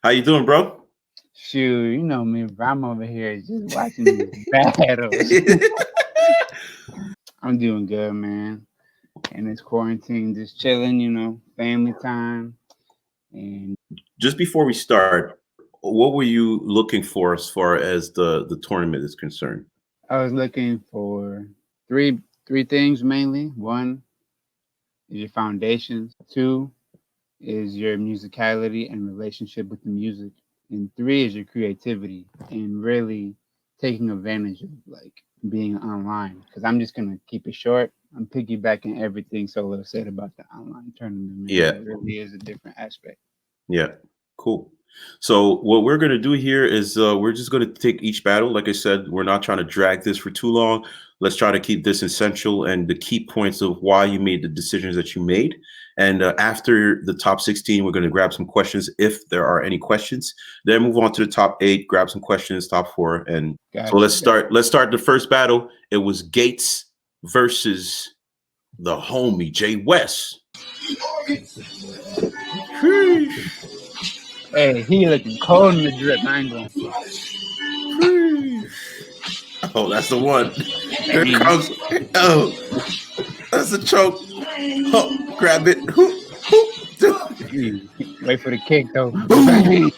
How you doing, bro? Shoot, you know me, bro. I'm over here just watching these battles. I'm doing good, man. And it's quarantine, just chilling, family time. And Just before we start, what were you looking for as far as the tournament is concerned? I was looking for three things mainly. One is your foundations. Two is your musicality and relationship with the music. And three is your creativity and really taking advantage of like being online. Because I'm just gonna keep it short. I'm piggybacking everything Solo said about the online tournament, man. Yeah, It really is a different aspect. yeah, cool. So what we're gonna do here is we're just gonna take each battle. Like I said, we're not trying to drag this for too long. Let's try to keep this essential and the key points of why you made the decisions that you made. And after the top 16, we're going to grab some questions if there are any questions. Then move on to the top 8, grab some questions, top 4, and so Gotcha. let's start. Let's start the first battle. It was Gates versus the homie Jay West. Hey, he looking cold in the drip. I ain't going. Oh, that's the one. Here it comes. Oh, that's a choke. Oh, grab it. Wait for the kick though. Oh man,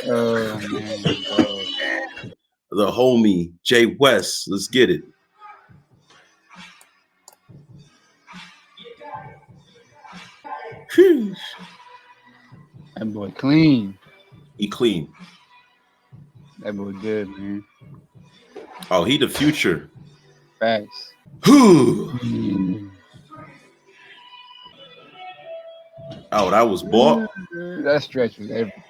bro. The homie Jay West. Let's get it. That boy clean. He clean. That boy good, man. Oh, he the future. Facts. Oh, that was bought. That stretch was everything.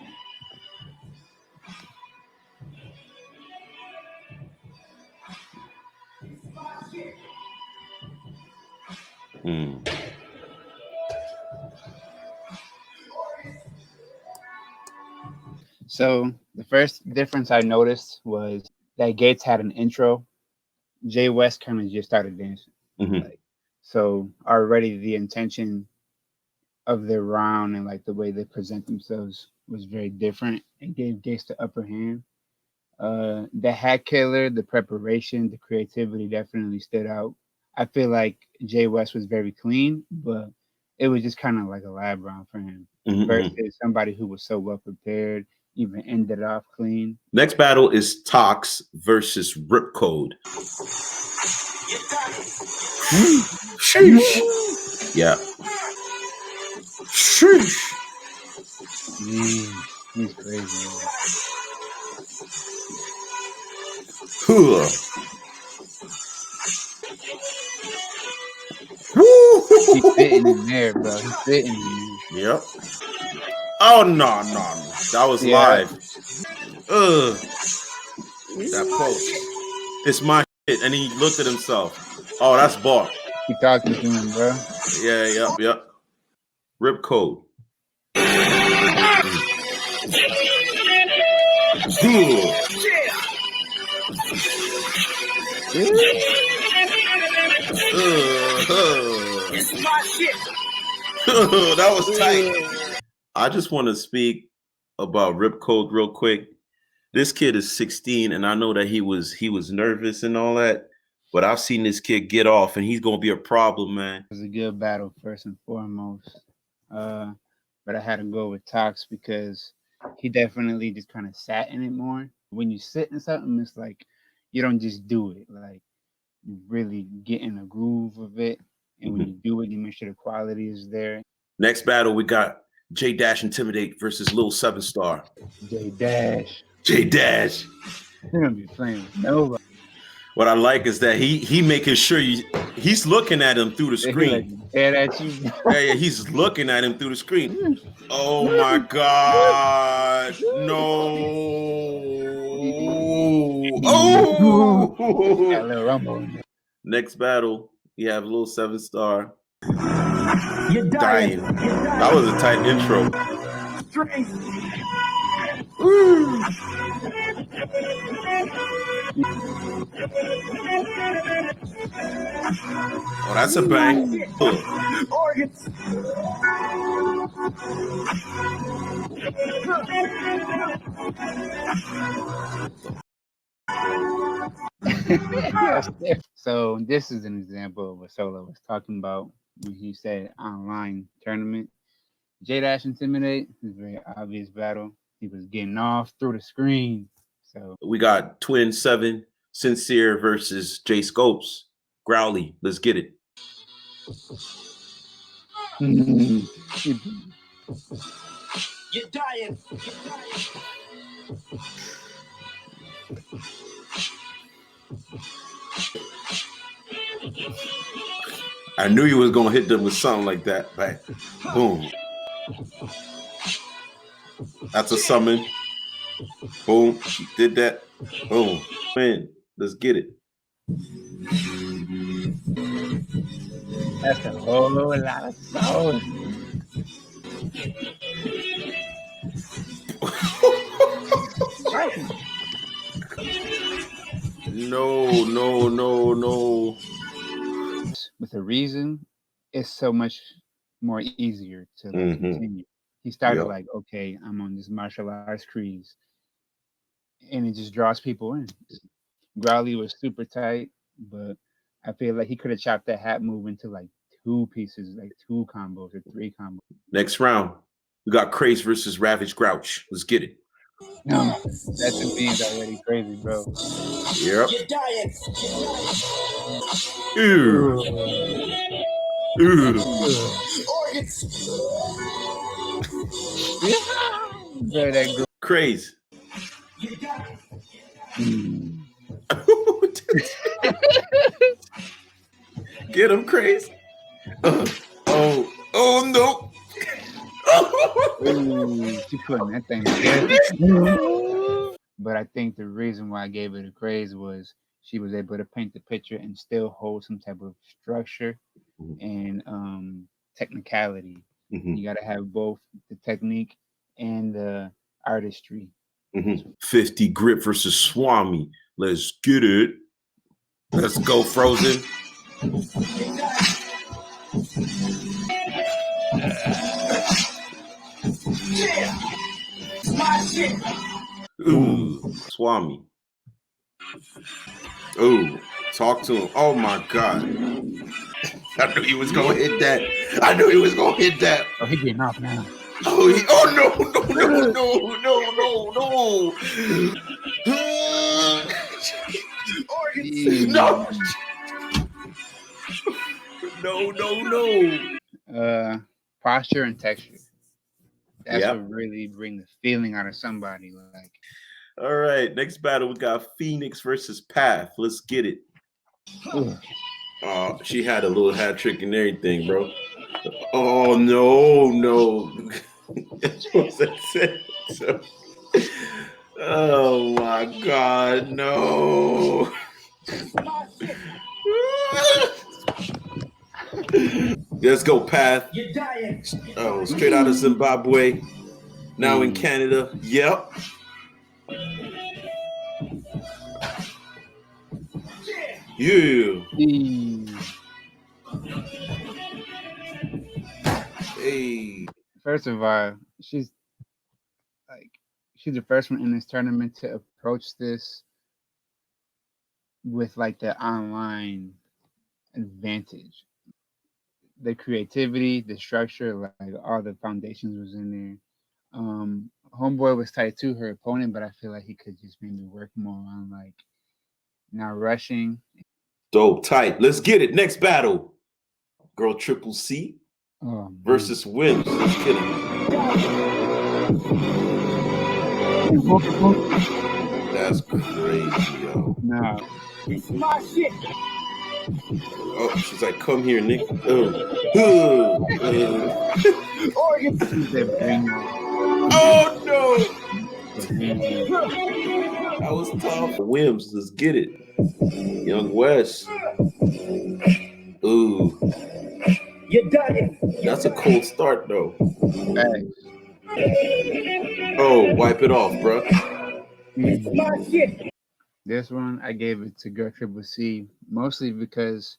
So the first difference I noticed was that Gates had an intro. Jay West kind of just started dancing. Like, so already the intention of their round and like the way they present themselves was very different and gave Gates the upper hand. The hat killer, the preparation, the creativity definitely stood out. I feel like Jay West was very clean, but it was just kind of like a lab round for him versus somebody who was so well prepared, even ended off clean. Next battle is Tox versus Rip Code. Sheesh. Yeah. Sheesh. He's crazy. He's fitting in there, bro. He's fitting in there. Yep. Oh no. That was live. That post. It's my shit. And he looked at himself. Oh, that's Buck. He talking to him, bro. Yeah, yep. Rip Code. That was tight. I just want to speak about Rip Code real quick. This kid is 16, and I know that he was nervous and all that, but I've seen this kid get off, and he's gonna be a problem, man. It was a good battle first and foremost, but I had to go with Tox because he definitely just kind of sat in it more. When you sit in something, it's like you don't just do it. Like you really get in a groove of it, and when you do it, you make sure the quality is there. Next battle, we got J Dash Intimidate versus Lil 7 Star. J Dash. He's gonna be playing with nobody. What I like is that he making sure he's looking at him through the screen. At you. Yeah, he's looking at him through the screen. Oh my God. No. Oh. Got a little rumble in there. Next battle, you have Lil 7 Star. You're dying. That was a tight intro. Oh, that's a bang. Yes. So this is an example of what Solo was talking about when he said online tournament. J-Dash Intimidate is a very obvious battle. He was getting off through the screen. So We got Twin 7, Sincere versus J Scopes. Growly, let's get it. You're dying. I knew you was gonna hit them with something like that. Right? Boom. That's a summon. Boom. She did that. Boom. Man, let's get it. That's a whole lot of sauce. No. With a reason, it's so much more easier to like continue. He started like, okay, I'm on this martial arts cruise, and it just draws people in. Growly was super tight, but I feel like he could have chopped that hat move into like 2 pieces, like 2 combos or 3 combos. Next round, we got Craze versus Ravage Grouch. Let's get it. No, that to me is already crazy, bro. Yep. You're dying. Organs. Bro, that Craze. Get him, Craze. Oh no. She putting that thing But I think the reason why I gave it a craze was she was able to paint the picture and still hold some type of structure and technicality. You got to have both the technique and the artistry. 50 Grip versus Swami. Let's get it. Let's go, Frozen. Ooh, Swami. Ooh, talk to him. Oh my God. I knew he was gonna hit that. Oh, he getting off now. Oh no. No. Posture and texture. That's what really bring the feeling out of somebody. Like, all right, next battle we got Phoenix versus Path. Let's get it. She had a little hat trick and everything, bro. Oh no. Oh my God, no. Let's go, Path. You're dying. Oh, straight out of Zimbabwe. Now in Canada. Yep. Yeah. Hey. First of all, she's the first one in this tournament to approach this with like the online advantage. The creativity, the structure, like all the foundations was in there. Homeboy was tight to her opponent, but I feel like he could just maybe work more on like not rushing. Dope, tight. Let's get it. Next battle. Girl Triple C versus Wims. Let's get it. That's crazy, yo. No. It's my shit. Oh, she's like, come here, Nick. Oh no. That was tough. Wims, let's get it. Young West. Ooh. You're done. That's a cold start, though. Oh, wipe it off, bro. It's my shit. This one, I gave it to Girl Triple C, mostly because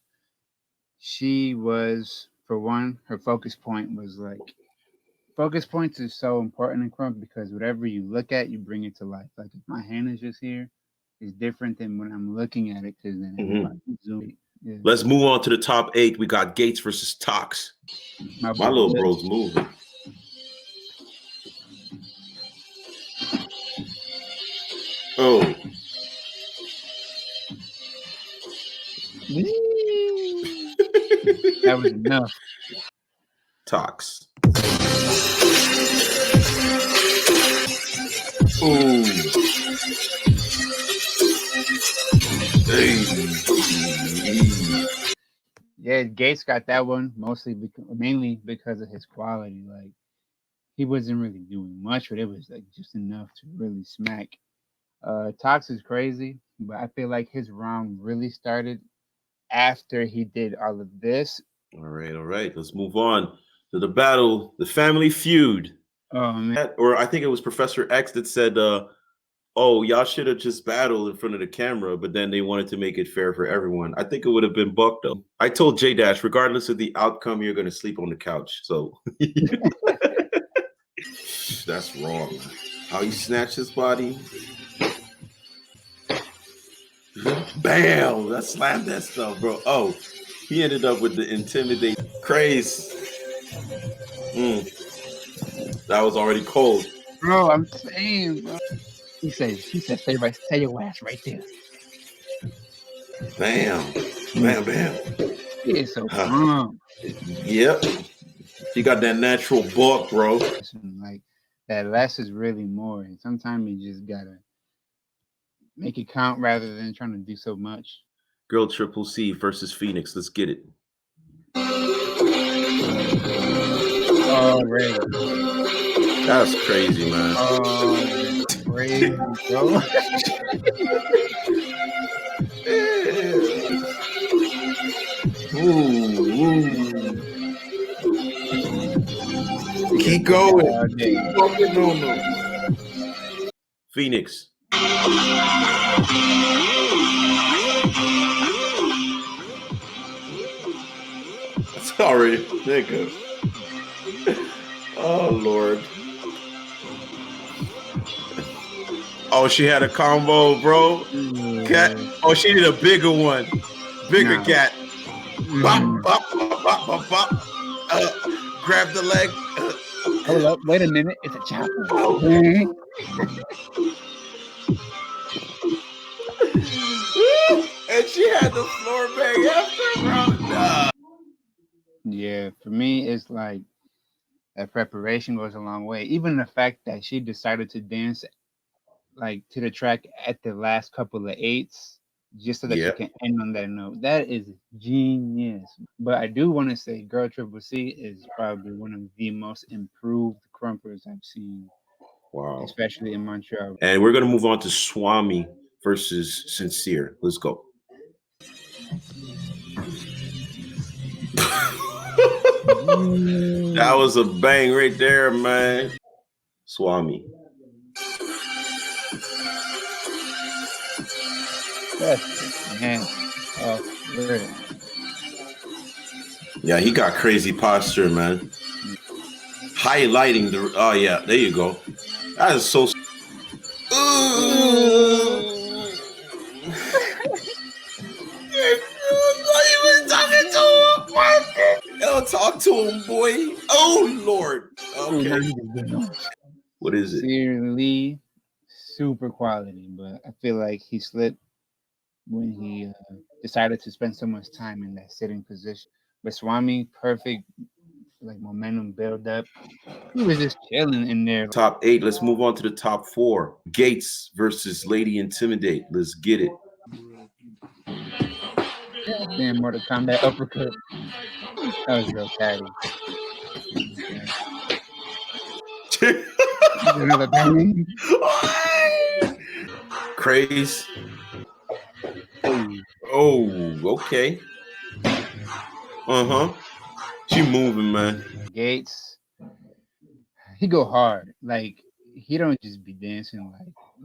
she was, for one, her focus point was like focus points is so important in Krump because whatever you look at, you bring it to life. Like if my hand is just here, it's different than when I'm looking at it because then everybody zoom. Yeah. Let's move on to the top 8. We got Gates versus Tox. My little bro's moving. Oh. That was enough. Tox. Ooh. Hey. Yeah, Gates got that one mainly because of his quality. Like he wasn't really doing much, but it was like just enough to really smack. Tox is crazy, but I feel like his round really started after he did all of this. All right. Let's move on to the battle, the family feud. Oh man. Or I think it was Professor X that said, oh, y'all should have just battled in front of the camera, but then they wanted to make it fair for everyone. I think it would have been Buck, though. I told J Dash, regardless of the outcome, you're going to sleep on the couch. So that's wrong. How he snatched his body. Bam! That slammed that stuff, bro. Oh, he ended up with the intimidate craze. That was already cold. Bro, I'm saying, bro. He said, stay your ass right there. Bam. He is so calm. Yep. He got that natural buck, bro. Like that less is really more. And sometimes you just gotta make it count rather than trying to do so much. Girl Triple C versus Phoenix. Let's get it. Oh, really? That's crazy, man. Oh, crazy, bro. Ooh. Keep going. Keep going. Phoenix. That's already nigga. Oh Lord. Oh, she had a combo, bro. Cat. Oh, she did a bigger one. Bigger cat. Bop, bop, bop, bop, bop, bop. Grab the leg. Hold up. Wait a minute. It's a chopper. And she had the floor bang after, bro. Nah. Yeah, for me, it's like that preparation goes a long way. Even the fact that she decided to dance like to the track at the last couple of eights, just so that she can end on that note. That is genius. But I do want to say Girl Triple C is probably one of the most improved Krumpers I've seen. Wow. Especially in Montreal. And we're going to move on to Swami versus Sincere. Let's go. That was a bang right there, man. Swami. Man. Oh, really? Yeah, he got crazy posture, man. Highlighting the. Oh yeah, there you go. That is so. Yo, talk to him, boy. Oh Lord. Okay. What is it? Sincerely, super quality, but I feel like he slipped when he decided to spend so much time in that sitting position. But Swami, perfect, like momentum build up. He was just chilling in there. Top 8. Let's move on to the top 4. Gates versus Lady Intimidate. Let's get it. Damn, Mortal Kombat uppercut. That was real catty. Another bang. Craze. Oh, okay. She moving, man. Gates, he go hard. Like he don't just be dancing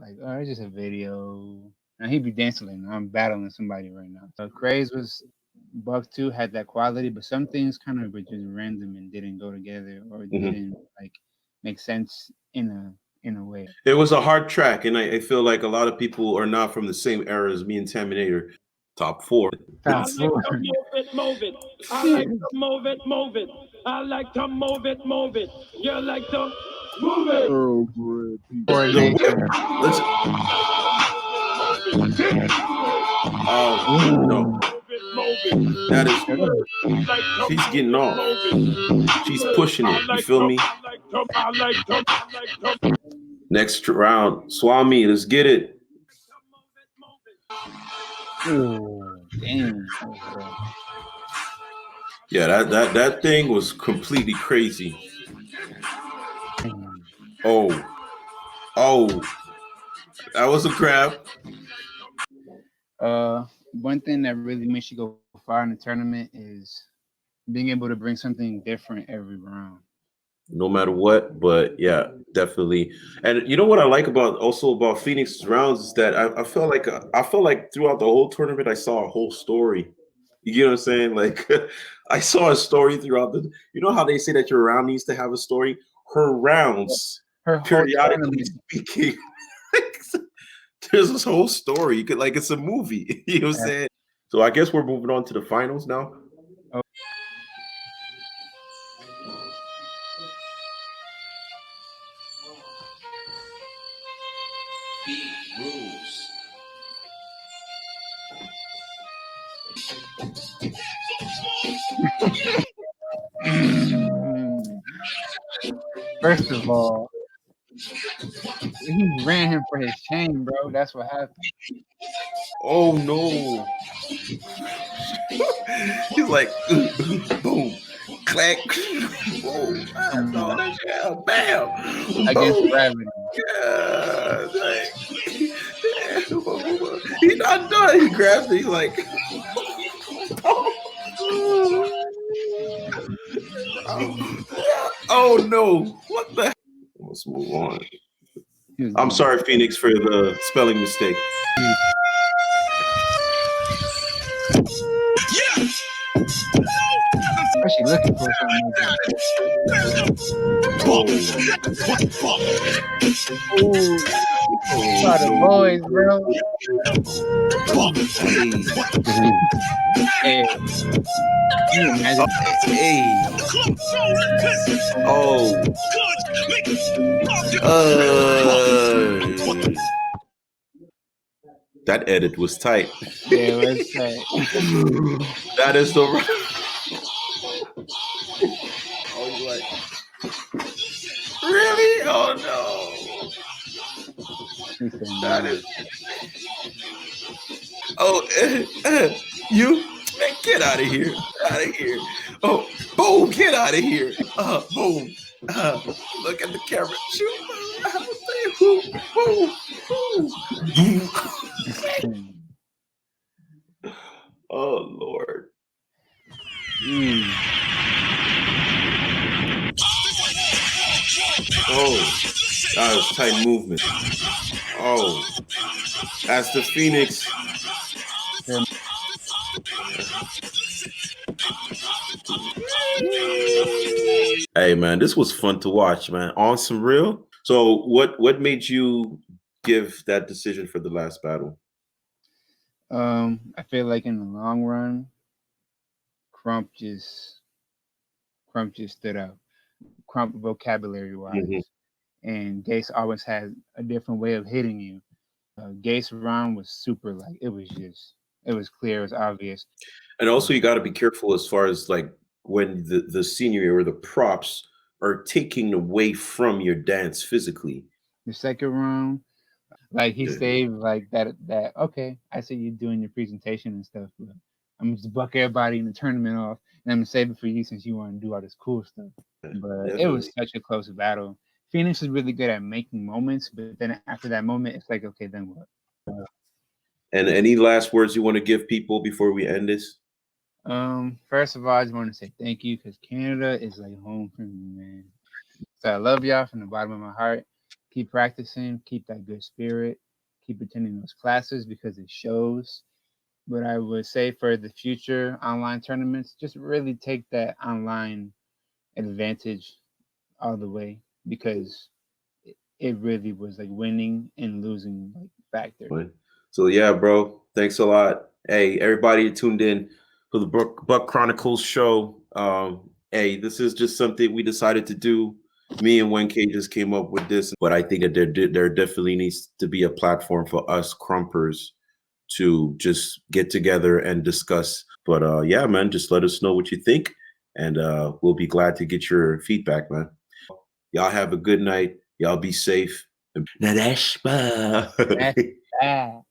like oh, it's just a video. Now he be dancing like I'm battling somebody right now. So Craze was Buck too had that quality, but some things kind of were just random and didn't go together or didn't like make sense in a way. It was a hard track, and I feel like a lot of people are not from the same era as me and Terminator. Top 4. Top I like four. to move it. I like Shit. to move it. I like to move it. You like to move it. Oh boy. The Coordination. let's, oh no, that is she's getting off. She's pushing it. You feel me? Next round, Swami, let's get it. Oh, damn. Yeah, that thing was completely crazy. Oh, that was a grab. One thing that really makes you go far in the tournament is being able to bring something different every round. No matter what, but yeah, definitely. And you know what I like about Phoenix's rounds is that I felt like throughout the whole tournament I saw a whole story. You get what I'm saying? Like I saw a story throughout the. You know how they say that your round needs to have a story. Her rounds, Her whole periodically tournament. speaking, there's this whole story. You could like it's a movie. You know what I'm saying? So I guess we're moving on to the finals now. Oh. Rules. First of all, he ran him for his chain, bro. That's what happened. Oh no. He's like boom, clack, boom, bam, Against boom. gravity. Yeah, like, he's not done. He grabs it. He's like, oh no, what the? Let's move on. I'm sorry, Phoenix, for the spelling mistake. Actually looking for something like that. Ooh, by the boys, bro. Hey, can you imagine? Hey. Oh. That edit was tight. Yeah, let's say. That is the right. Oh, you like? Really? Oh no. That is. Oh, you get out of here! Out of here! Oh, boom! Get out of here! Boom! Look at the camera. Shoot! Oh Lord! Oh, that was tight movement. Oh, that's the Phoenix. Hey man, this was fun to watch, man. On some real. So what made you give that decision for the last battle? I feel like in the long run, Krump just stood out. Krump vocabulary wise, and Gase always had a different way of hitting you. Gase round was super like it was clear, it was obvious. And also, you got to be careful as far as like when the scenery or the props are taking away from your dance physically. The second round, like he saved like that. Okay, I see you doing your presentation and stuff, but I'm gonna just buck everybody in the tournament off, and I'm gonna save it for you since you want to do all this cool stuff. But it was such a close battle. Phoenix is really good at making moments, but then after that moment, it's like, okay, then what? And any last words you want to give people before we end this? First of all, I just want to say thank you because Canada is like home for me, man. So I love y'all from the bottom of my heart. Keep practicing, keep that good spirit, keep attending those classes because it shows. But I would say for the future online tournaments, just really take that online advantage all the way, because it really was like winning and losing like factor. So yeah, bro. Thanks a lot. Hey, everybody tuned in for the Buck Chronicles show. Hey, this is just something we decided to do. Me and 1K just came up with this, but I think that there definitely needs to be a platform for us Krumpers to just get together and discuss. But yeah, man, just let us know what you think, and we'll be glad to get your feedback, man. Y'all have a good night. Y'all be safe. Nadeshba. That's bad.